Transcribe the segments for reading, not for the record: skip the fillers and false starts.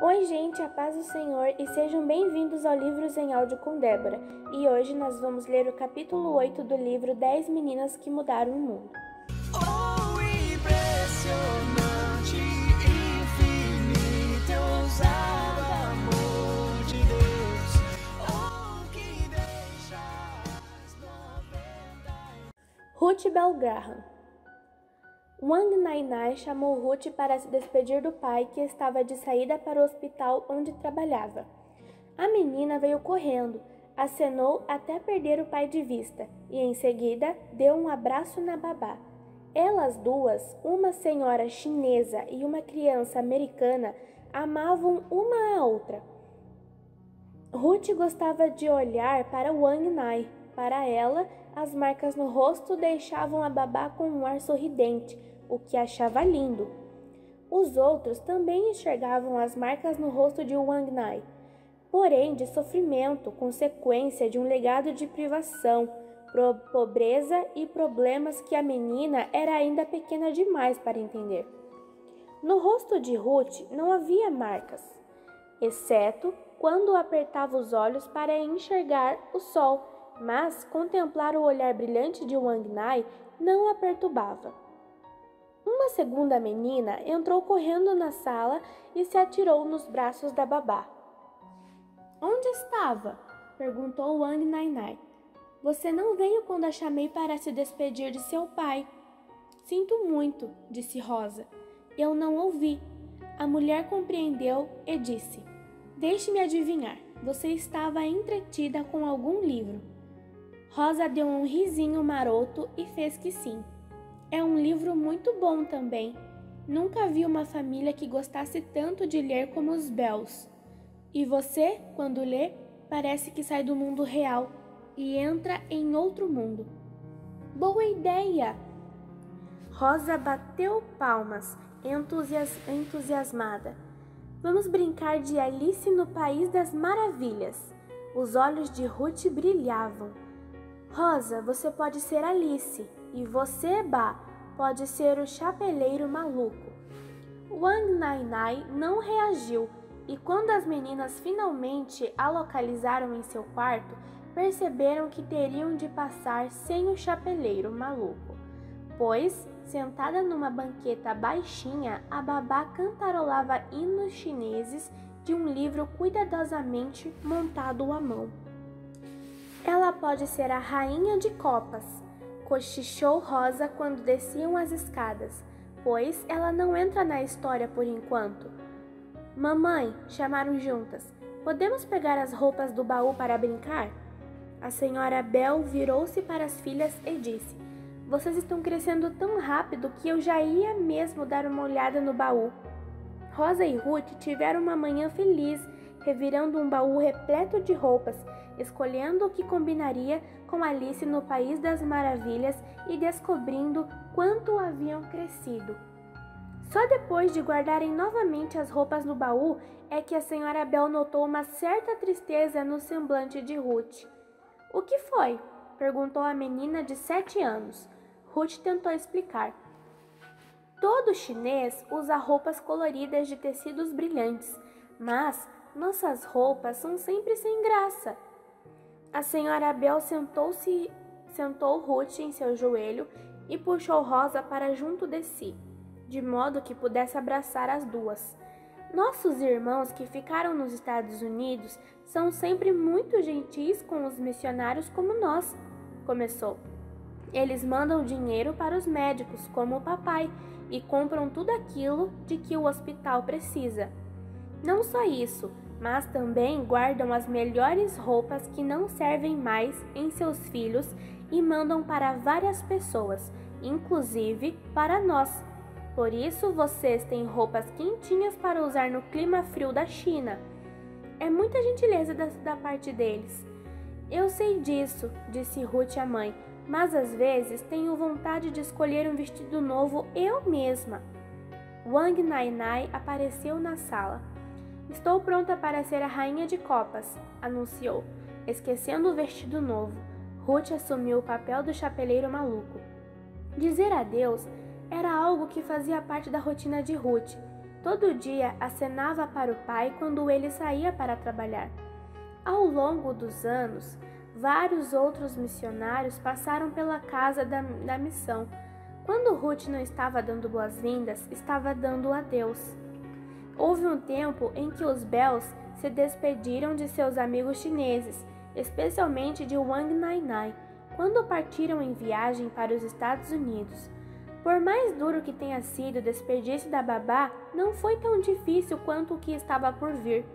Oi, gente, a paz do Senhor e sejam bem-vindos ao Livros em Áudio com Débora. E hoje nós vamos ler o capítulo 8 do livro 10 Meninas que Mudaram o Mundo. Oh, impressionante, infinito, ousado amor de Deus. Oh, que deixa as 90. Ruth Bell Graham. Wang Nainai chamou Ruth para se despedir do pai, que estava de saída para o hospital onde trabalhava. A menina veio correndo, acenou até perder o pai de vista e, em seguida, deu um abraço na babá. Elas duas, uma senhora chinesa e uma criança americana, amavam uma a outra. Ruth gostava de olhar para Wang Nai. Para ela, as marcas no rosto deixavam a babá com um ar sorridente, o que achava lindo. Os outros também enxergavam as marcas no rosto de Wang Nai, porém de sofrimento, consequência de um legado de privação, pobreza e problemas que a menina era ainda pequena demais para entender. No rosto de Ruth não havia marcas, exceto quando apertava os olhos para enxergar o sol, mas contemplar o olhar brilhante de Wang Nai não a perturbava. Uma segunda menina entrou correndo na sala e se atirou nos braços da babá. "Onde estava?" perguntou Wang Nainai. "Você não veio quando a chamei para se despedir de seu pai." "Sinto muito", disse Rosa. "Eu não ouvi." A mulher compreendeu e disse: "Deixe-me adivinhar, você estava entretida com algum livro." Rosa deu um risinho maroto e fez que sim. "É um livro muito bom também. Nunca vi uma família que gostasse tanto de ler como os Bells. E você, quando lê, parece que sai do mundo real e entra em outro mundo." "Boa ideia!" Rosa bateu palmas, entusiasmada. "Vamos brincar de Alice no País das Maravilhas." Os olhos de Ruth brilhavam. "Rosa, você pode ser Alice. E você, Bá, pode ser o chapeleiro maluco." Wang Nainai não reagiu, e quando as meninas finalmente a localizaram em seu quarto, perceberam que teriam de passar sem o chapeleiro maluco, pois, sentada numa banqueta baixinha, a babá cantarolava hinos chineses de um livro cuidadosamente montado à mão. "Ela pode ser a rainha de copas", cochichou Rosa quando desciam as escadas, "pois ela não entra na história por enquanto." "Mamãe", chamaram juntas, "podemos pegar as roupas do baú para brincar?" A senhora Bell virou-se para as filhas e disse: "Vocês estão crescendo tão rápido que eu já ia mesmo dar uma olhada no baú." Rosa e Ruth tiveram uma manhã feliz, revirando um baú repleto de roupas, escolhendo o que combinaria com Alice no País das Maravilhas e descobrindo quanto haviam crescido. Só depois de guardarem novamente as roupas no baú é que a senhora Bell notou uma certa tristeza no semblante de Ruth. "O que foi?" perguntou a menina de 7 anos. Ruth tentou explicar. "Todo chinês usa roupas coloridas de tecidos brilhantes, mas nossas roupas são sempre sem graça." A senhora Bell sentou Ruth em seu joelho e puxou Rosa para junto de si, de modo que pudesse abraçar as duas. "Nossos irmãos que ficaram nos Estados Unidos são sempre muito gentis com os missionários como nós", começou. "Eles mandam dinheiro para os médicos, como o papai, e compram tudo aquilo de que o hospital precisa. Não só isso, mas também guardam as melhores roupas que não servem mais em seus filhos e mandam para várias pessoas, inclusive para nós. Por isso vocês têm roupas quentinhas para usar no clima frio da China. É muita gentileza da parte deles." "Eu sei disso", disse Ruth à mãe, "mas às vezes tenho vontade de escolher um vestido novo eu mesma." Wang Nainai apareceu na sala. "Estou pronta para ser a rainha de copas", anunciou. Esquecendo o vestido novo, Ruth assumiu o papel do chapeleiro maluco. Dizer adeus era algo que fazia parte da rotina de Ruth. Todo dia acenava para o pai quando ele saía para trabalhar. Ao longo dos anos, vários outros missionários passaram pela casa da missão. Quando Ruth não estava dando boas-vindas, estava dando adeus. Houve um tempo em que os Bells se despediram de seus amigos chineses, especialmente de Wang Nainai, quando partiram em viagem para os Estados Unidos. Por mais duro que tenha sido o desperdício da babá, não foi tão difícil quanto o que estava por vir.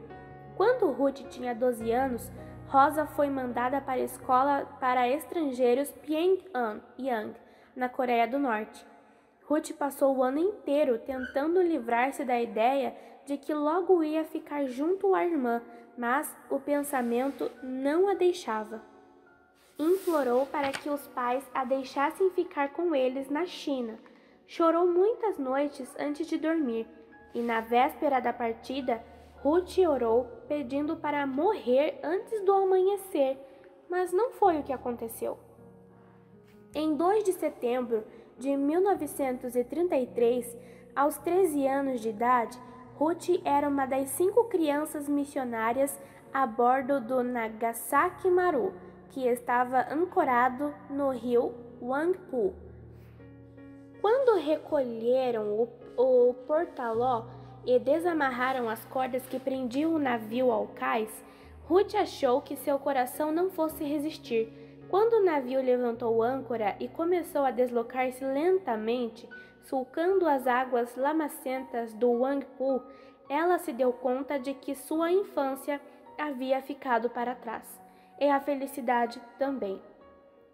Quando Ruth tinha 12 anos, Rosa foi mandada para a escola para estrangeiros Pyongyang, na Coreia do Norte. Ruth passou o ano inteiro tentando livrar-se da ideia de que logo ia ficar junto à irmã, mas o pensamento não a deixava. Implorou para que os pais a deixassem ficar com eles na China. Chorou muitas noites antes de dormir, e na véspera da partida, Ruth orou pedindo para morrer antes do amanhecer, mas não foi o que aconteceu. Em 2 de setembro de 1933, aos 13 anos de idade, Ruth era uma das 5 crianças missionárias a bordo do Nagasaki Maru, que estava ancorado no rio Wangpu. Quando recolheram o portaló e desamarraram as cordas que prendiam o navio ao cais, Ruth achou que seu coração não fosse resistir. Quando o navio levantou âncora e começou a deslocar-se lentamente, sulcando as águas lamacentas do Wangpu, ela se deu conta de que sua infância havia ficado para trás, e a felicidade também.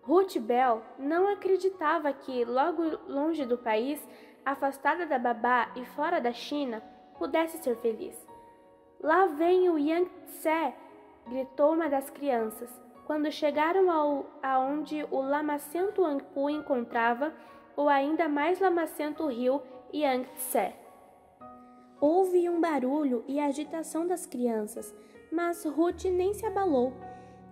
Ruth Bell não acreditava que, logo longe do país, afastada da babá e fora da China, pudesse ser feliz. "Lá vem o Yangtze!" gritou uma das crianças. Quando chegaram aonde o lamacento Wangpu encontrava o ainda mais lamacento rio Yangtze. Houve um barulho e agitação das crianças, mas Ruth nem se abalou.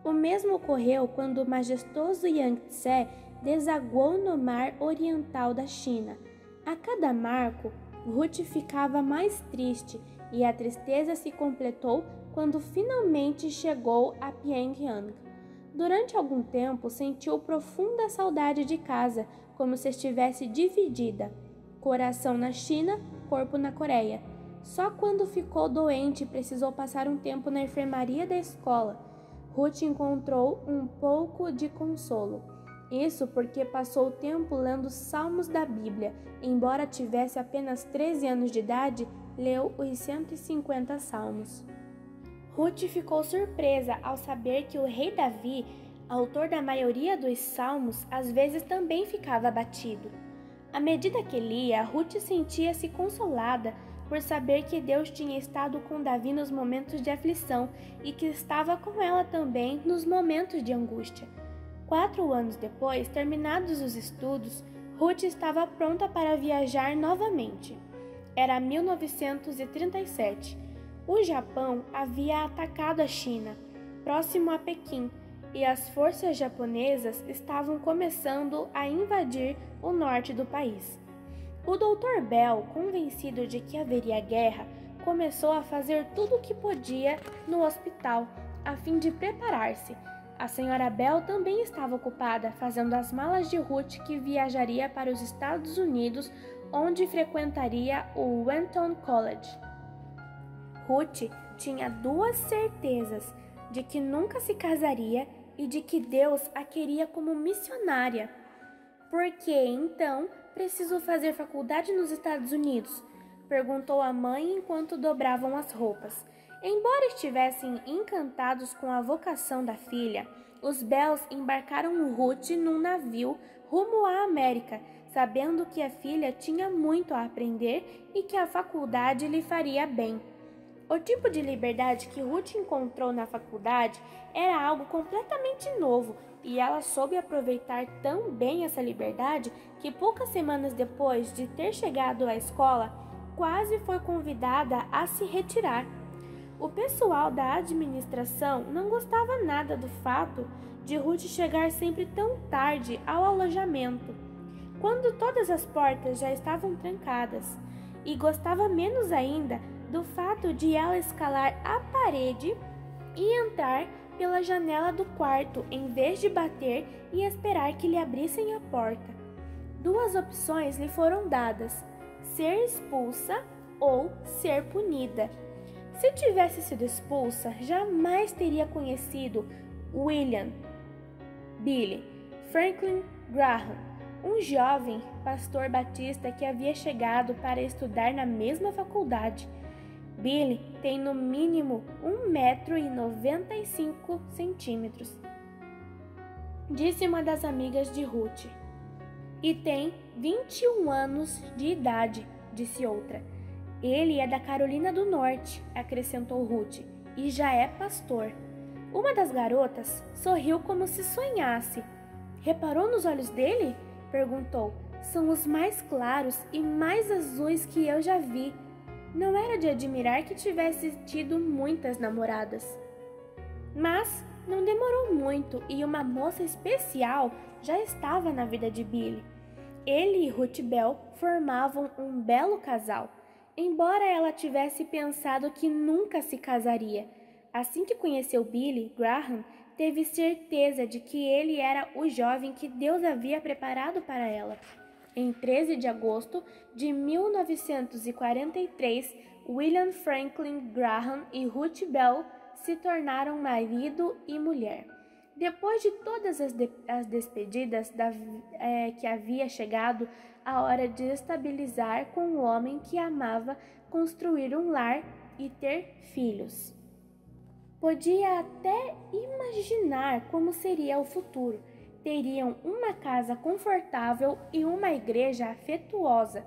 O mesmo ocorreu quando o majestoso Yangtze desaguou no mar oriental da China. A cada marco, Ruth ficava mais triste, e a tristeza se completou quando finalmente chegou a Pyongyang. Durante algum tempo sentiu profunda saudade de casa, como se estivesse dividida, coração na China, corpo na Coreia. Só quando ficou doente e precisou passar um tempo na enfermaria da escola, Ruth encontrou um pouco de consolo. Isso porque passou o tempo lendo salmos da Bíblia. Embora tivesse apenas 13 anos de idade, leu os 150 salmos. Ruth ficou surpresa ao saber que o rei Davi, autor da maioria dos salmos, às vezes também ficava abatido. À medida que lia, Ruth sentia-se consolada por saber que Deus tinha estado com Davi nos momentos de aflição e que estava com ela também nos momentos de angústia. 4 anos depois, terminados os estudos, Ruth estava pronta para viajar novamente. Era 1937. O Japão havia atacado a China, próximo a Pequim, e as forças japonesas estavam começando a invadir o norte do país. O Dr. Bell, convencido de que haveria guerra, começou a fazer tudo o que podia no hospital, a fim de preparar-se. A Sra. Bell também estava ocupada fazendo as malas de Ruth, que viajaria para os Estados Unidos, onde frequentaria o Wheaton College. Ruth tinha 2 certezas: de que nunca se casaria e de que Deus a queria como missionária. "Por que, então, preciso fazer faculdade nos Estados Unidos?" perguntou a mãe enquanto dobravam as roupas. Embora estivessem encantados com a vocação da filha, os Bells embarcaram Ruth num navio rumo à América, sabendo que a filha tinha muito a aprender e que a faculdade lhe faria bem. O tipo de liberdade que Ruth encontrou na faculdade era algo completamente novo, e ela soube aproveitar tão bem essa liberdade que poucas semanas depois de ter chegado à escola, quase foi convidada a se retirar. O pessoal da administração não gostava nada do fato de Ruth chegar sempre tão tarde ao alojamento, quando todas as portas já estavam trancadas, e gostava menos ainda do fato de ela escalar a parede e entrar pela janela do quarto em vez de bater e esperar que lhe abrissem a porta. Duas opções lhe foram dadas: ser expulsa ou ser punida. Se tivesse sido expulsa, jamais teria conhecido Billy Franklin Graham, um jovem pastor batista que havia chegado para estudar na mesma faculdade. Billy tem no mínimo 1,95 m, disse uma das amigas de Ruth. E tem 21 anos de idade, disse outra. Ele é da Carolina do Norte, acrescentou Ruth, e já é pastor. Uma das garotas sorriu como se sonhasse. Reparou nos olhos dele? Perguntou. São os mais claros e mais azuis que eu já vi. Não era de admirar que tivesse tido muitas namoradas. Mas não demorou muito e uma moça especial já estava na vida de Billy. Ele e Ruth Bell formavam um belo casal, embora ela tivesse pensado que nunca se casaria. Assim que conheceu Billy, Graham teve certeza de que ele era o jovem que Deus havia preparado para ela. Em 13 de agosto de 1943, William Franklin Graham e Ruth Bell se tornaram marido e mulher. Depois de todas as despedidas que havia chegado a hora de estabilizar com o homem que amava, construir um lar e ter filhos. Podia até imaginar como seria o futuro. Teriam uma casa confortável e uma igreja afetuosa.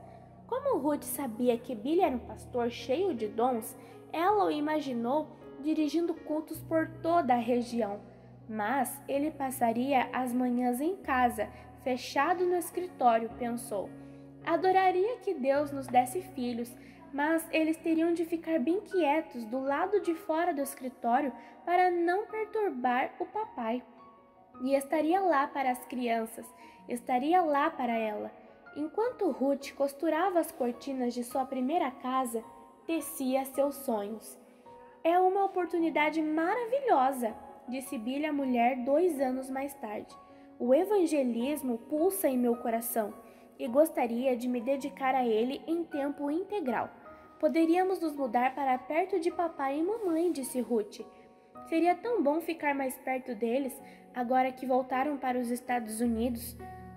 Como Ruth sabia que Billy era um pastor cheio de dons, ela o imaginou dirigindo cultos por toda a região. Mas ele passaria as manhãs em casa, fechado no escritório, pensou. Adoraria que Deus nos desse filhos, mas eles teriam de ficar bem quietos do lado de fora do escritório para não perturbar o papai. E estaria lá para as crianças, estaria lá para ela. Enquanto Ruth costurava as cortinas de sua primeira casa, tecia seus sonhos. É uma oportunidade maravilhosa, disse Billy à mulher 2 anos mais tarde. O evangelismo pulsa em meu coração e gostaria de me dedicar a ele em tempo integral. Poderíamos nos mudar para perto de papai e mamãe, disse Ruth. Seria tão bom ficar mais perto deles agora que voltaram para os Estados Unidos.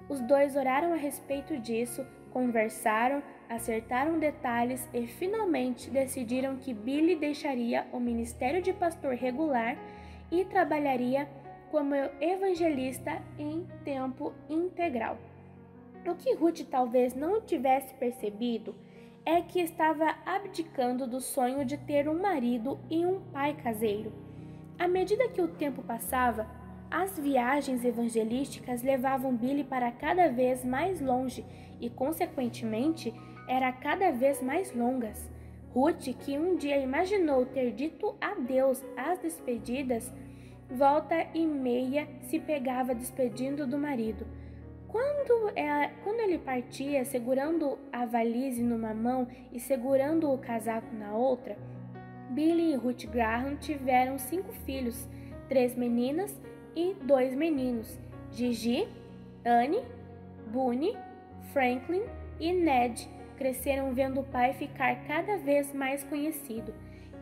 Os dois oraram a respeito disso, conversaram, acertaram detalhes e finalmente decidiram que Billy deixaria o ministério de pastor regular e trabalharia como evangelista em tempo integral. O que Ruth talvez não tivesse percebido é que estava abdicando do sonho de ter um marido e um pai caseiro. À medida que o tempo passava, as viagens evangelísticas levavam Billy para cada vez mais longe e, consequentemente, eram cada vez mais longas. Ruth, que um dia imaginou ter dito adeus às despedidas, volta e meia se pegava despedindo do marido. Quando ele partia, segurando a valise numa mão e segurando o casaco na outra, Billy e Ruth Graham tiveram 5 filhos, 3 meninas e 2 meninos, Gigi, Anne, Bunny, Franklin e Ned. Cresceram vendo o pai ficar cada vez mais conhecido.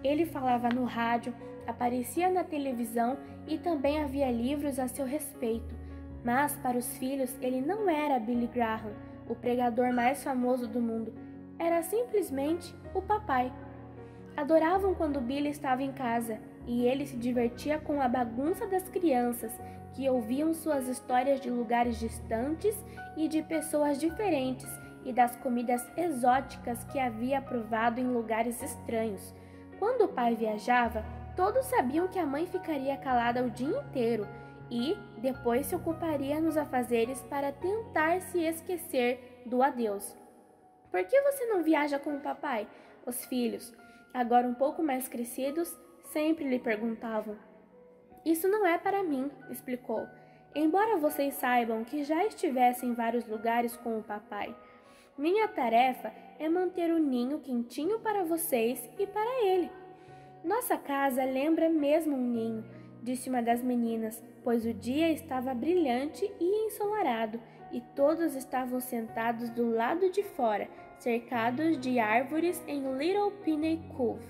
Ele falava no rádio, aparecia na televisão e também havia livros a seu respeito. Mas, para os filhos, ele não era Billy Graham, o pregador mais famoso do mundo. Era simplesmente o papai. Adoravam quando Billy estava em casa e ele se divertia com a bagunça das crianças, que ouviam suas histórias de lugares distantes e de pessoas diferentes e das comidas exóticas que havia provado em lugares estranhos. Quando o pai viajava, todos sabiam que a mãe ficaria calada o dia inteiro e depois se ocuparia nos afazeres para tentar se esquecer do adeus. Por que você não viaja com o papai? Os filhos, agora um pouco mais crescidos, sempre lhe perguntavam. Isso não é para mim, explicou. Embora vocês saibam que já estivesse em vários lugares com o papai. Minha tarefa é manter o ninho quentinho para vocês e para ele. Nossa casa lembra mesmo um ninho, disse uma das meninas, pois o dia estava brilhante e ensolarado, e todos estavam sentados do lado de fora, cercados de árvores em Little Piney Cove.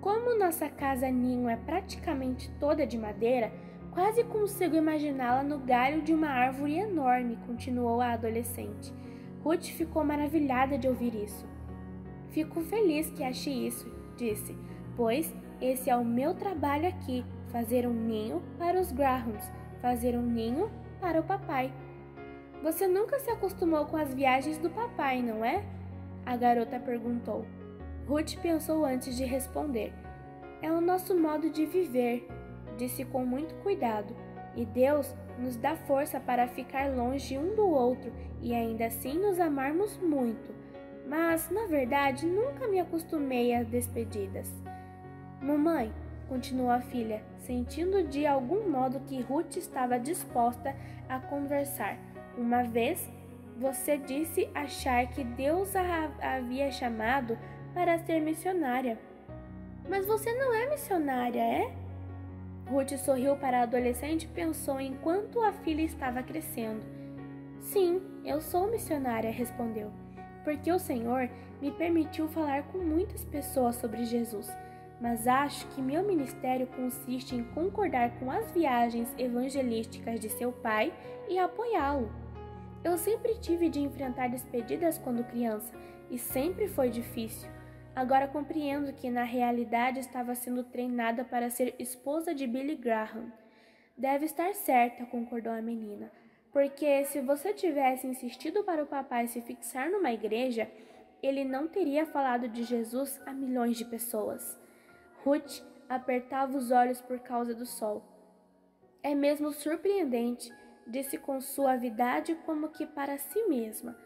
Como nossa casa-ninho é praticamente toda de madeira, quase consigo imaginá-la no galho de uma árvore enorme, continuou a adolescente. Ruth ficou maravilhada de ouvir isso. Fico feliz que ache isso, disse, pois esse é o meu trabalho aqui, fazer um ninho para os Grahams, fazer um ninho para o papai. Você nunca se acostumou com as viagens do papai, não é? A garota perguntou. Ruth pensou antes de responder. É o nosso modo de viver, disse com muito cuidado, e Deus nos dá força para ficar longe um do outro e ainda assim nos amarmos muito. Mas, na verdade, nunca me acostumei às despedidas. Mamãe, continuou a filha, sentindo de algum modo que Ruth estava disposta a conversar. Uma vez, você disse achar que Deus a havia chamado para ser missionária. Mas você não é missionária, é? Ruth sorriu para a adolescente e pensou enquanto a filha estava crescendo. Sim, eu sou missionária, respondeu, porque o Senhor me permitiu falar com muitas pessoas sobre Jesus. Mas acho que meu ministério consiste em concordar com as viagens evangelísticas de seu pai e apoiá-lo. Eu sempre tive de enfrentar despedidas quando criança e sempre foi difícil. Agora compreendo que na realidade estava sendo treinada para ser esposa de Billy Graham. Deve estar certa, concordou a menina, porque se você tivesse insistido para o papai se fixar numa igreja, ele não teria falado de Jesus a milhões de pessoas. Ruth apertava os olhos por causa do sol. É mesmo surpreendente, disse com suavidade como que para si mesma.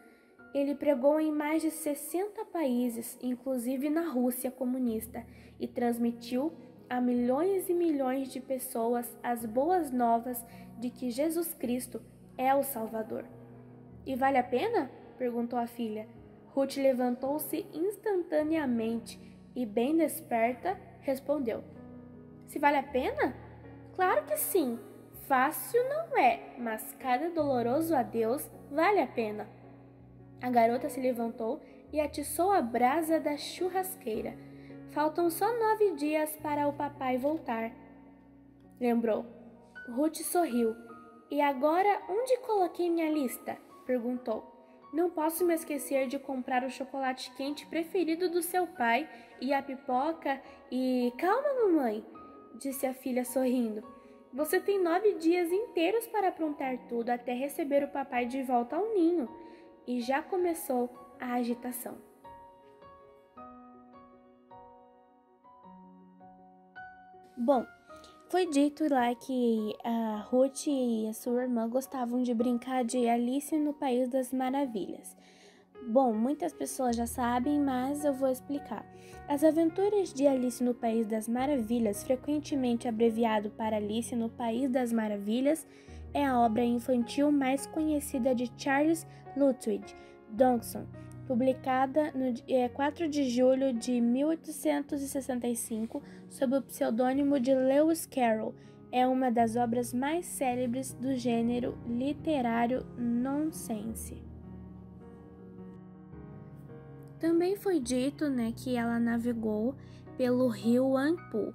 Ele pregou em mais de 60 países, inclusive na Rússia comunista, e transmitiu a milhões e milhões de pessoas as boas novas de que Jesus Cristo é o Salvador. E vale a pena? Perguntou a filha. Ruth levantou-se instantaneamente e, bem desperta, respondeu. Se vale a pena? Claro que sim. Fácil não é, mas cada doloroso adeus vale a pena. A garota se levantou e atiçou a brasa da churrasqueira. Faltam só 9 dias para o papai voltar, lembrou. Ruth sorriu. E agora, onde coloquei minha lista? Perguntou. Não posso me esquecer de comprar o chocolate quente preferido do seu pai e a pipoca e... Calma, mamãe, disse a filha sorrindo. Você tem 9 dias inteiros para aprontar tudo até receber o papai de volta ao ninho. E já começou a agitação. Bom, foi dito lá que a Ruth e a sua irmã gostavam de brincar de Alice no País das Maravilhas. Bom, muitas pessoas já sabem, mas eu vou explicar. As Aventuras de Alice no País das Maravilhas, frequentemente abreviado para Alice no País das Maravilhas, é a obra infantil mais conhecida de Charles Lutwidge Dodgson, publicada no 4 de julho de 1865 sob o pseudônimo de Lewis Carroll. É uma das obras mais célebres do gênero literário nonsense. Também foi dito, que ela navegou pelo rio Huangpu.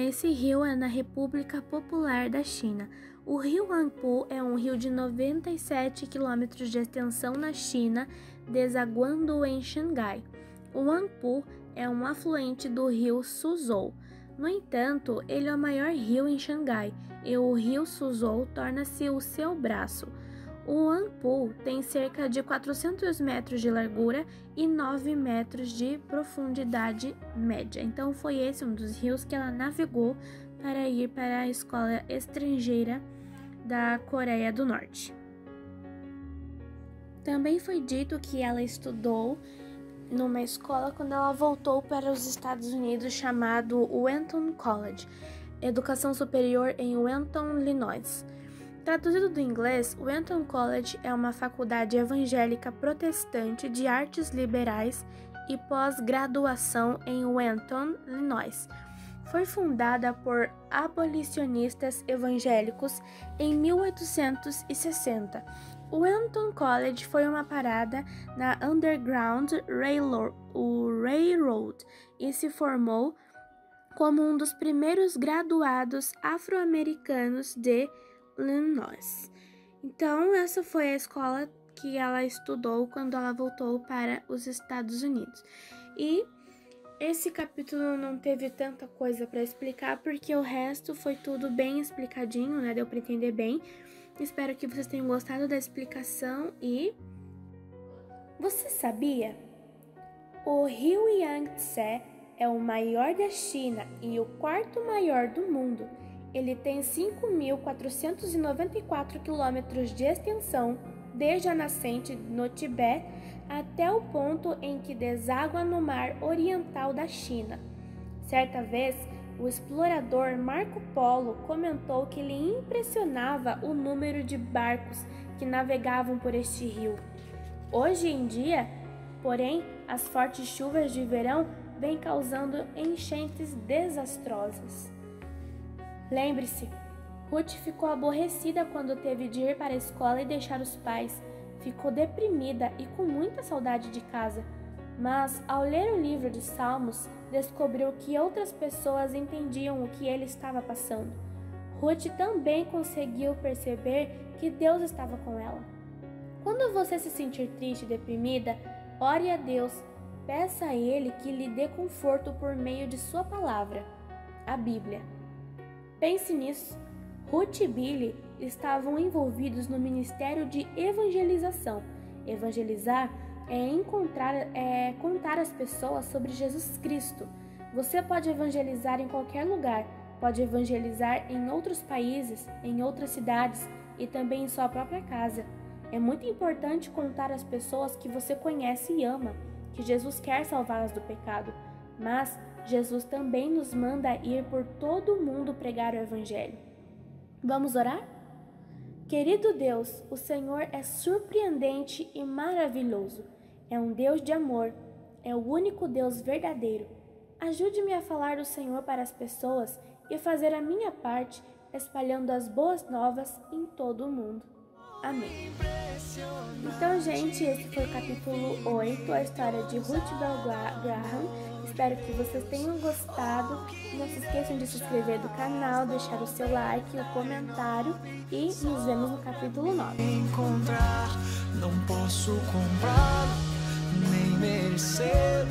Esse rio é na República Popular da China. O rio Huangpu é um rio de 97 quilômetros de extensão na China, desaguando em Xangai. O Huangpu é um afluente do rio Suzhou. No entanto, ele é o maior rio em Xangai e o rio Suzhou torna-se o seu braço. O Huangpu tem cerca de 400 metros de largura e 9 metros de profundidade média. Então foi esse um dos rios que ela navegou para ir para a escola estrangeira da Coreia do Norte. Também foi dito que ela estudou numa escola quando ela voltou para os Estados Unidos chamado Wheaton College, educação superior em Wheaton, Illinois. Traduzido do inglês, o Eton College é uma faculdade evangélica protestante de artes liberais e pós-graduação em Wenton, Illinois. Foi fundada por abolicionistas evangélicos em 1860. O Wenton College foi uma parada na Underground Railroad e se formou como um dos primeiros graduados afro-americanos de Illinois. Então, essa foi a escola que ela estudou quando ela voltou para os Estados Unidos. E esse capítulo não teve tanta coisa para explicar, porque o resto foi tudo bem explicadinho, né? Deu para entender bem. Espero que vocês tenham gostado da explicação e... Você sabia? O rio Yangtze é o maior da China e o quarto maior do mundo. Ele tem 5.494 quilômetros de extensão, desde a nascente no Tibete até o ponto em que deságua no mar oriental da China. Certa vez, o explorador Marco Polo comentou que lhe impressionava o número de barcos que navegavam por este rio. Hoje em dia, porém, as fortes chuvas de verão vêm causando enchentes desastrosas. Lembre-se, Ruth ficou aborrecida quando teve de ir para a escola e deixar os pais. Ficou deprimida e com muita saudade de casa. Mas, ao ler o livro dos Salmos, descobriu que outras pessoas entendiam o que ele estava passando. Ruth também conseguiu perceber que Deus estava com ela. Quando você se sentir triste e deprimida, ore a Deus. Peça a Ele que lhe dê conforto por meio de sua palavra, a Bíblia. Pense nisso. Ruth e Billy estavam envolvidos no ministério de evangelização. Evangelizar é contar às pessoas sobre Jesus Cristo. Você pode evangelizar em qualquer lugar, pode evangelizar em outros países, em outras cidades e também em sua própria casa. É muito importante contar às pessoas que você conhece e ama, que Jesus quer salvá-las do pecado, mas Jesus também nos manda ir por todo o mundo pregar o Evangelho. Vamos orar? Querido Deus, o Senhor é surpreendente e maravilhoso. É um Deus de amor, é o único Deus verdadeiro. Ajude-me a falar do Senhor para as pessoas e fazer a minha parte, espalhando as boas novas em todo o mundo. Amém. Então, gente, esse foi o capítulo 8, a história de Ruth Bell Graham. Espero que vocês tenham gostado. Não se esqueçam de se inscrever no canal, deixar o seu like, o comentário e nos vemos no capítulo 9. Encontrar, não posso comprar, nem merecer.